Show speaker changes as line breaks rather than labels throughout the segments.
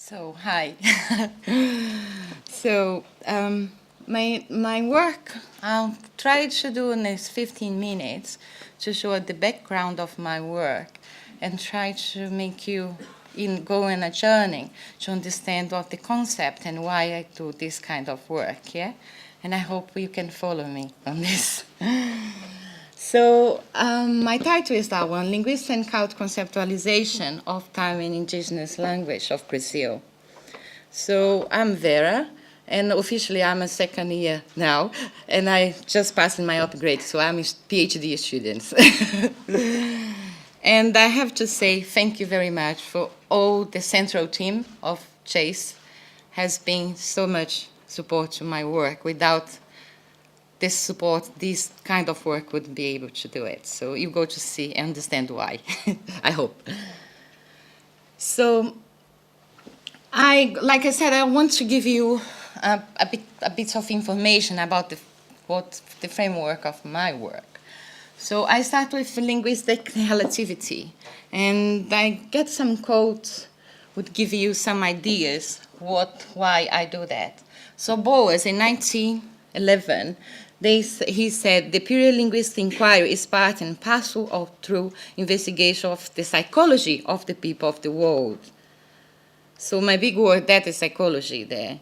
So, hi. so, my work, I'll try to do in this 15 minutes to show the background of my work and try to make you go on a journey to understand what the concept and why I do this kind of work, yeah? And I hope you can follow me on this. So, my title is that one, Linguistics and Cult Conceptualization of Time and Indigenous Language of Brazil. So, I'm Vera, and officially I'm a second year now, and I just passed in my upgrade, so I'm a PhD student. And I have to say thank you very much for all the central team of Chase has been so much support to my work. Without this support, this kind of work wouldn't be able to do it. So you go to see and understand why, I hope. So, like I said, I want to give you a bit of information about the framework of my work. So I start with linguistic relativity, and I get some quotes would give you some ideas why I do that. So Bowers in 1911, he said the pure linguistic inquiry is part and parcel of true investigation of the psychology of the people of the world. So my big word, that is psychology there.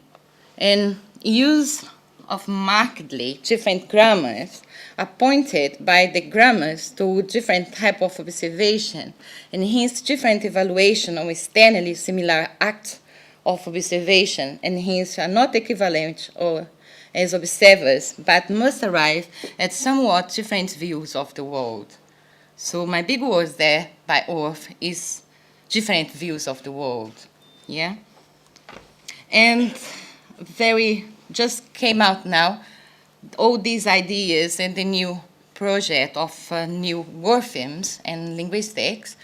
And use of markedly different grammars appointed by the grammars to different type of observation, and hence different evaluation of externally similar acts of observation, and hence are not equivalent or as observers, but must arrive at somewhat different views of the world. So my big words there by Orff is different views of the world, yeah? And just came out now, all these ideas and the new project of new morphemes and linguistics.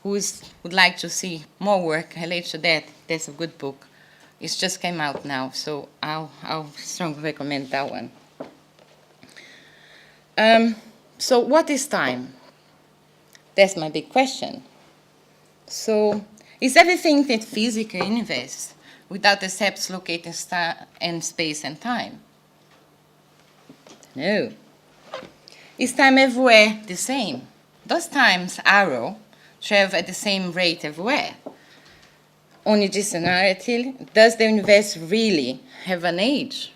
Who would like to see more work related to that? That's a good book. It just came out now, so I'll strongly recommend that one. So what is time? That's my big question. So is everything that physical universe without the steps located in space and time? No. Is time everywhere the same? Does time's arrow travel at the same rate everywhere? Only discernibility, does the universe really have an age?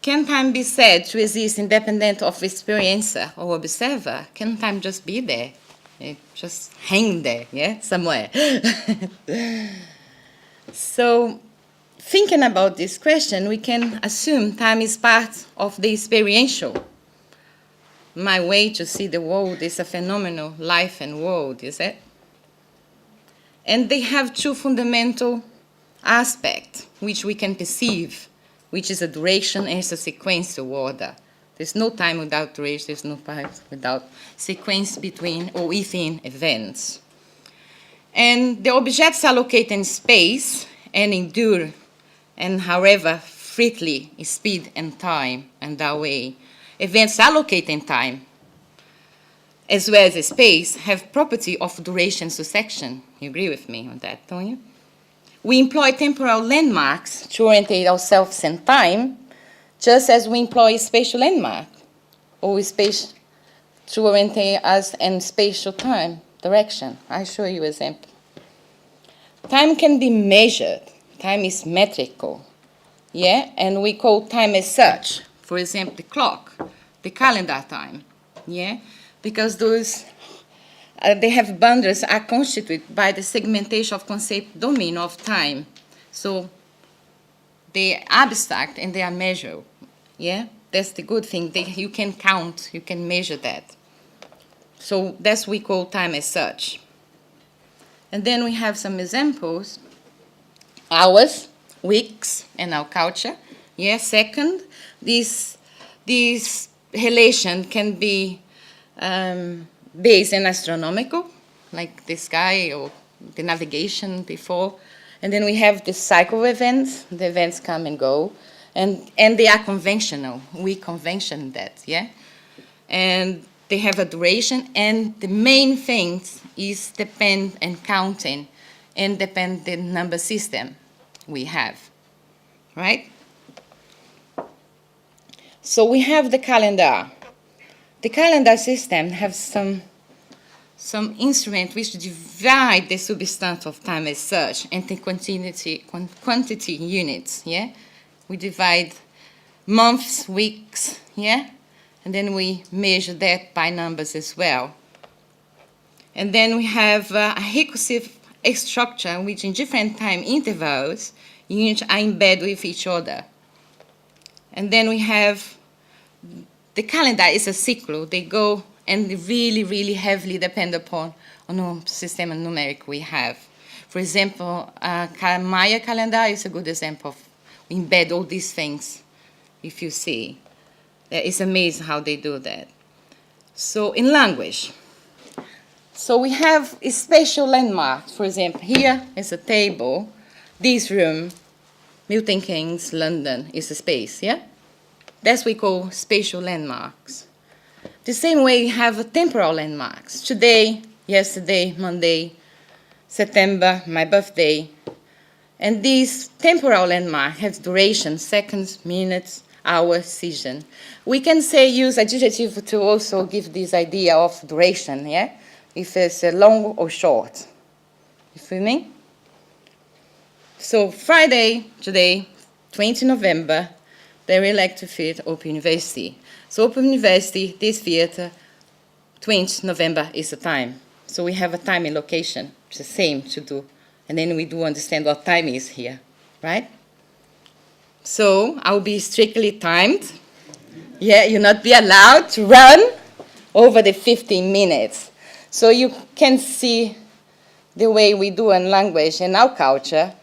Can time be said to exist independent of experiencer or observer? Can time just be there? It just hang there, yeah, somewhere. So, thinking about this question, we can assume time is part of the experiential. My way to see the world is a phenomenal life and world, is it? And they have two fundamental aspects which we can perceive, which is a duration and a sequential order. There's no time without duration, there's no time without sequence between or within events. And the objects are located in space and endure, and however, freely speed and time, and that way. Events are located in time, as well as space, have property of duration succession. You agree with me on that, don't you? We employ temporal landmarks to orientate ourselves in time, just as we employ spatial landmark or space to orientate us in spatial time direction. I'll show you an example. Time can be measured. Time is metrical, yeah? And we call time as such. For example, the clock, the calendar time, yeah? Because those, they have boundaries are constituted by the segmentation of concept domain of time. So they are abstract and they are measured, yeah? That's the good thing. You can count, you can measure that. So that's what we call time as such. And then we have some examples. Hours, weeks, and our culture. Yeah, second, this relation can be based in astronomical, like the sky or the navigation before. And then we have the cycle events. The events come and go. And they are conventional. We convention that, yeah? And they have a duration, and the main thing is depend and counting, and depend the number system we have, right? So we have the calendar. The calendar system has some instrument which divide the substance of time as such into quantity units, yeah? We divide months, weeks, yeah? And then we measure that by numbers as well. And then we have a recursive structure which in different time intervals units are embedded with each other. And then we have the calendar is a cycle. They go and really, really heavily depend upon the system of numeric we have. For example, Maya calendar is a good example of embed all these things, if you see. It's amazing how they do that. So in language, so we have a spatial landmark. For example, here is a table. This room, Milton Keynes, London, is a space, yeah? That's what we call spatial landmarks. The same way we have temporal landmarks. Today, yesterday, Monday, September, my birthday. And these temporal landmarks have duration, seconds, minutes, hours, season. We can say use adjective to also give this idea of duration, yeah? If it's long or short. You feel me? So Friday, today, 20 November, they're elected fit Open University. So Open University, this theater, 20 November is the time. So we have a time and location. It's the same to do. And then we do understand what time is here, right? So I'll be strictly timed. Yeah, you'll not be allowed to run over the 15 minutes. So you can see the way we do in language and our culture,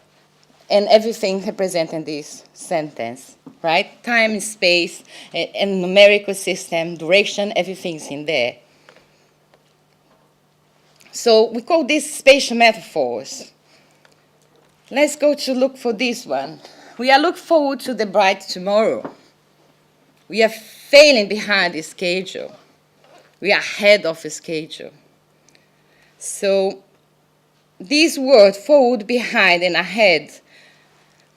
and everything represented in this sentence, right? Time, space, and numerical system, duration, everything's in there. So we call these spatial metaphors. Let's go to look for this one. We are looking forward to the bright tomorrow. We are failing behind the schedule. We are ahead of the schedule. So these words, forward, behind, and ahead,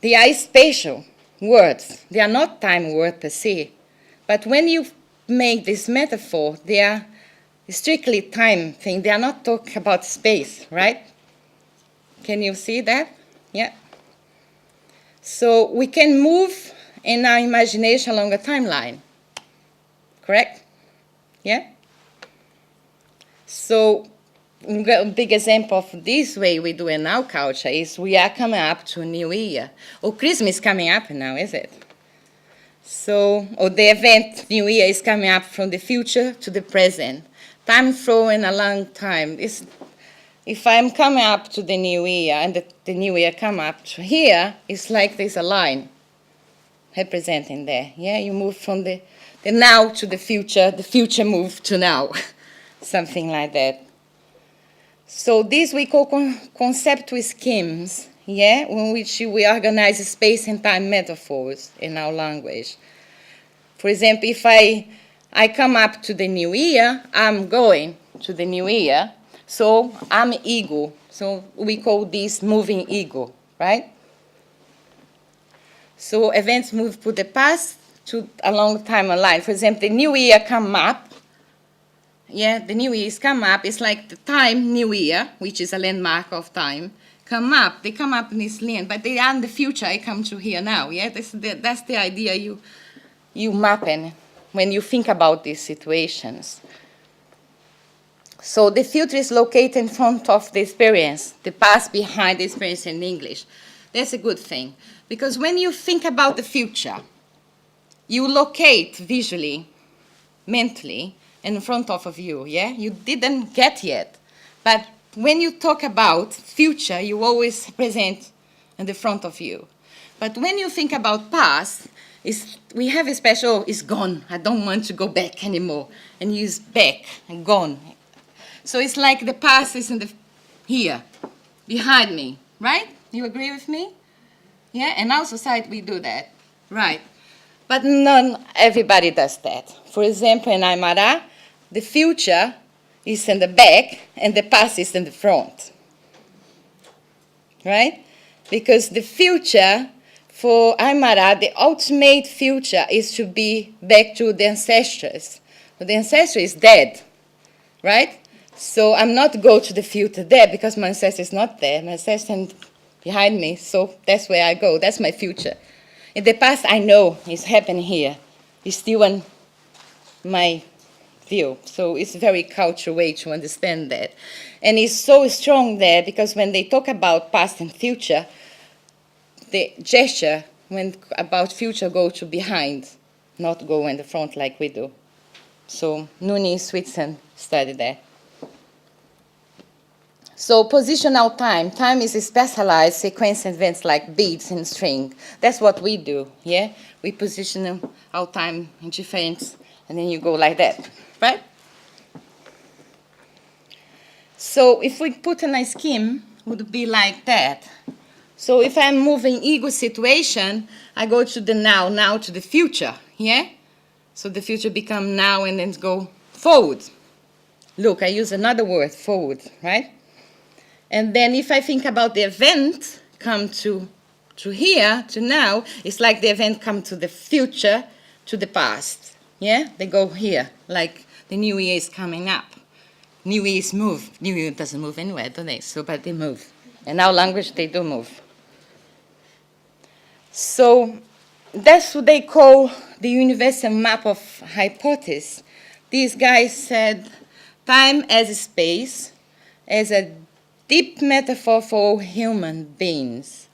they are spatial words. They are not time words per se. But when you make this metaphor, they are strictly time thing. They are not talking about space, right? Can you see that? Yeah. So we can move in our imagination along a timeline. Correct? Yeah? So a big example of this way we do in our culture is we are coming up to a new year. Or Christmas is coming up now, is it? So, or the event New Year is coming up from the future to the present. Time flowing a long time. If I'm coming up to the new year and the new year come up to here, it's like there's a line representing there. Yeah, you move from the now to the future move to now. Something like that. So these we call conceptual schemes, yeah, in which we organize space and time metaphors in our language. For example, if I come up to the new year, I'm going to the new year, so I'm ego. So we call this moving ego, right? So events move to the past to a long timeline. For example, the new year come up. Yeah, the new years come up. It's like the time new year, which is a landmark of time, come up. They come up in this land, but they are in the future. I come to here now. Yeah, that's the idea you mapping when you think about these situations. So the future is located in front of the experience, the past behind the experience in English. That's a good thing, because when you think about the future, you locate visually, mentally, in front of you, yeah? You didn't get yet. But when you talk about future, you always present in the front of you. But when you think about past, we have a special, it's gone. I don't want to go back anymore. And use back and gone. So it's like the past is here, behind me, right? You agree with me? Yeah, in our society we do that, right? But not everybody does that. For example, in Aymara, the future is in the back and the past is in the front. Right? Because the future, for Aymara, the ultimate future is to be back to the ancestors. But the ancestor is dead, right? So I'm not go to the future there because my ancestor is not there. My ancestor is behind me, so that's where I go. That's my future. In the past, I know it's happening here. It's still in my view. So it's a very cultural way to understand that. And it's so strong there because when they talk about past and future, the gesture when about future go to behind, not go in the front like we do. So Nuni Switzerland studied that. So positional time. Time is a specialized sequence events like beats and string. That's what we do, yeah? We position our time in different, and then you go like that, right? So if we put in a scheme, it would be like that. So if I'm moving ego situation, I go to the now to the future, yeah? So the future become now and then go forward. Look, I use another word, forward, right? And then if I think about the event come to here, to now, it's like the event come to the future, to the past. Yeah? They go here, like the New Year is coming up. New Year's move. New Year doesn't move anywhere, do they? So, but they move. In our language, they do move. So that's what they call the universal map of hypothesis. These guys said time as space, as a deep metaphor for all human beings,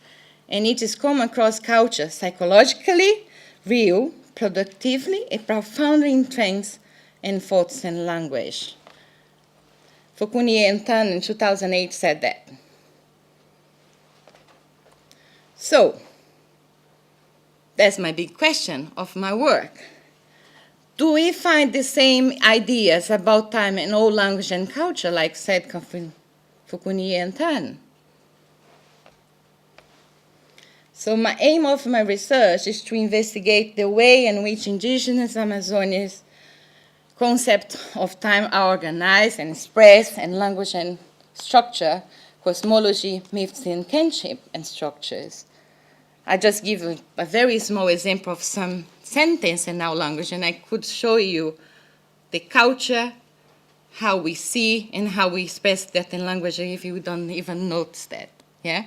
and it is common across cultures, psychologically, real, productively, and profoundly entrenched in thoughts and language. Foucault and Tan in 2008 said that. So, that's my big question of my work. Do we find the same ideas about time in all language and culture, like said Foucault and Tan? So my aim of my research is to investigate the way in which indigenous Amazonians concept of time are organized and expressed in language and structure, cosmology, myths, and kinship and structures. I just give a very small example of some sentence in our language, and I could show you the culture, how we see, and how we express that in language if you don't even notice that, yeah?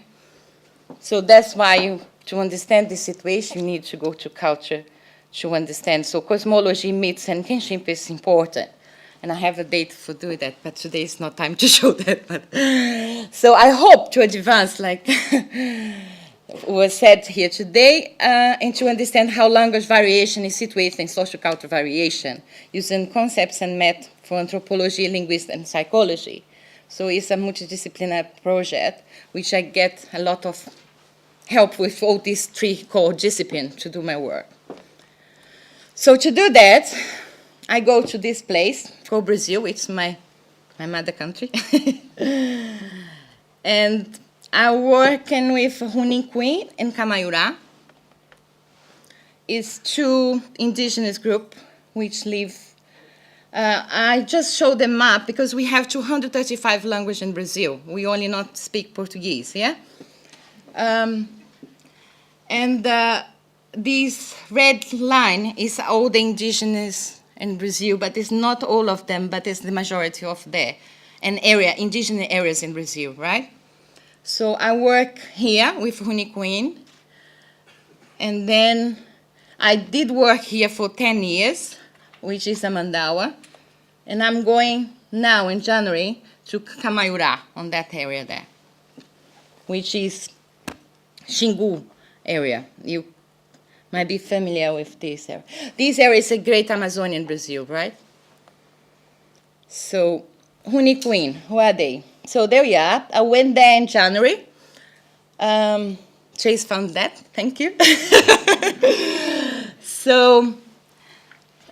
So that's why to understand the situation, you need to go to culture to understand. So cosmology, myths, and kinship is important. And I have a date for doing that, but today is not time to show that. But so I hope to advance, like was said here today, and to understand how language variation is situated in social cultural variation, using concepts and methods for anthropology, linguistics, and psychology. So it's a multidisciplinary project, which I get a lot of help with all these three core disciplines to do my work. So to do that, I go to this place called Brazil. It's my mother country. And I'm working with Runicuim and Kamayurá. It's two indigenous groups which live. I just showed the map because we have 235 languages in Brazil. We only not speak Portuguese, yeah? This red line is all the indigenous in Brazil, but it's not all of them, but it's the majority of there, indigenous areas in Brazil, right? So I work here with Runicuim, and then I did work here for 10 years, which is a Mandawa, and I'm going now in January to Kamayurá, on that area there, which is Xingu area. You might be familiar with this area. This area is a great Amazon in Brazil, right? So, Runicuim, who are they? So there we are. I went there in January. Chase found that. Thank you. So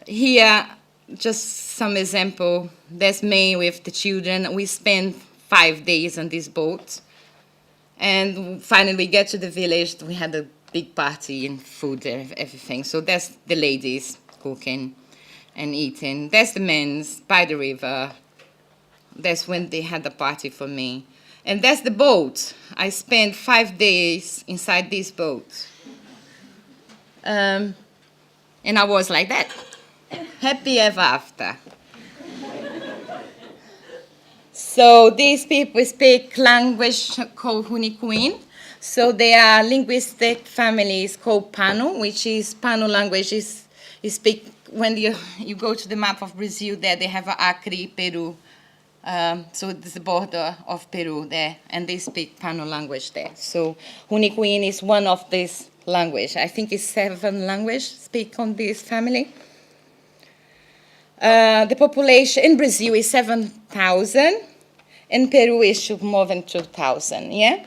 here, just some example. That's me with the children. We spent 5 days on this boat. And finally, we get to the village. We had a big party and food and everything. So that's the ladies cooking. and eating. That's the men's by the river. That's when they had the party for me. And that's the boat. I spent 5 days inside this boat. And I was like that. Happy ever after. So these people speak language called Hunikuin. So they are linguistic families called Pano, which is Pano language is speak when you go to the map of Brazil there they have Acre, Peru. So there's the border of Peru there, and they speak Pano language there. So Hunikuin is one of these languages. I think it's 7 languages speak on this family. The population in Brazil is 7,000. In Peru is more than 2,000, yeah?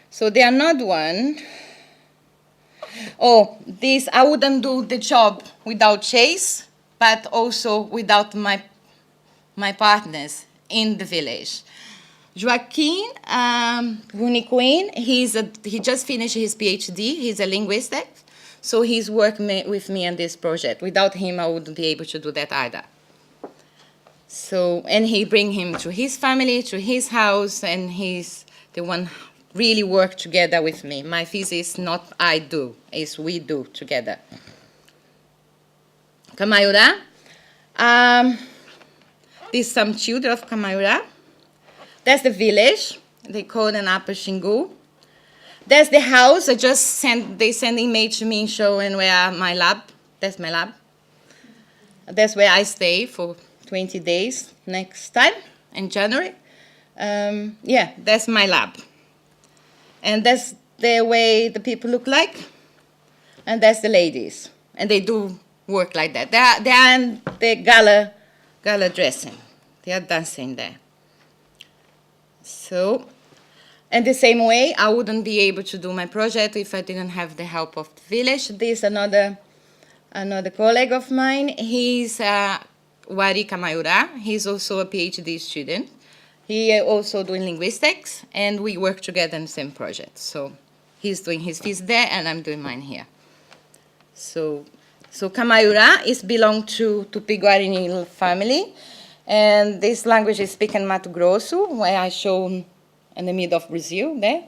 So they are not one. Oh, this, I wouldn't do the job without Chase, but also without my partners in the village. Joaquin Hunikuin, he just finished his PhD. He's a linguist, so he's working with me on this project. Without him, I wouldn't be able to do that either. So, and he bring him to his family, to his house, and he's the one really work together with me. My thesis, not I do, is we do together. Kamayura. These some children of Kamayura. That's the village. They call it an Upper Xingu. That's the house. They send image to me showing where my lab. That's my lab. That's where I stay for 20 days next time in January. Yeah, that's my lab. And that's the way the people look like. And that's the ladies. And they do work like that. They are in the gala dressing. They are dancing there. So, in the same way, I wouldn't be able to do my project if I didn't have the help of the village. This another colleague of mine. He's Wari Kamayura. He's also a PhD student. He also doing linguistics, and we work together in the same project. So he's doing his thesis there, and I'm doing mine here. So Kamayura belong to Tupi-Guarani family, and this language is spoken in Mato Grosso, where I show in the middle of Brazil there,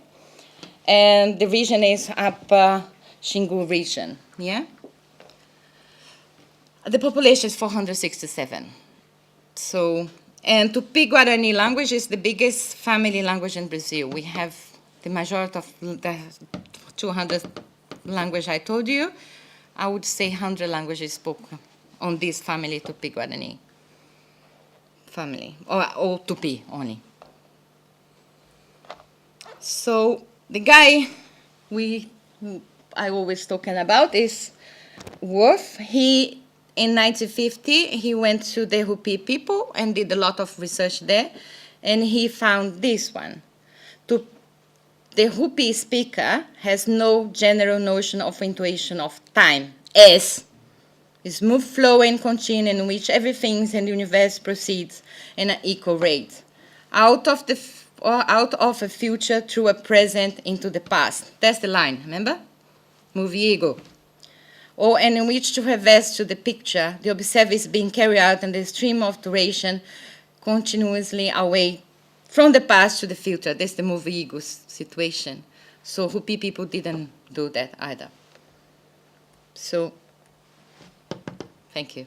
and the region is Upper Xingu region. Yeah. The population is 467. So, and Tupi-Guarani language is the biggest family language in Brazil. We have the majority of the 200 language I told you. I would say 100 languages spoken on this family, Tupi-Guarani family, or Tupi only. So the guy I always talking about is Wolf. In 1950, he went to the Hopi people and did a lot of research there, and he found this one. The Hopi speaker has no general notion of intuition of time, as a smooth flowing continuum in which everything in the universe proceeds in an equal rate, out of a future through a present into the past. That's the line, remember? Movie Ego. Or and in which to reverse to the picture, the observer is being carried out in the stream of duration continuously away from the past to the future. That's the movie Ego situation. So Hopi people didn't do that either. So, thank you.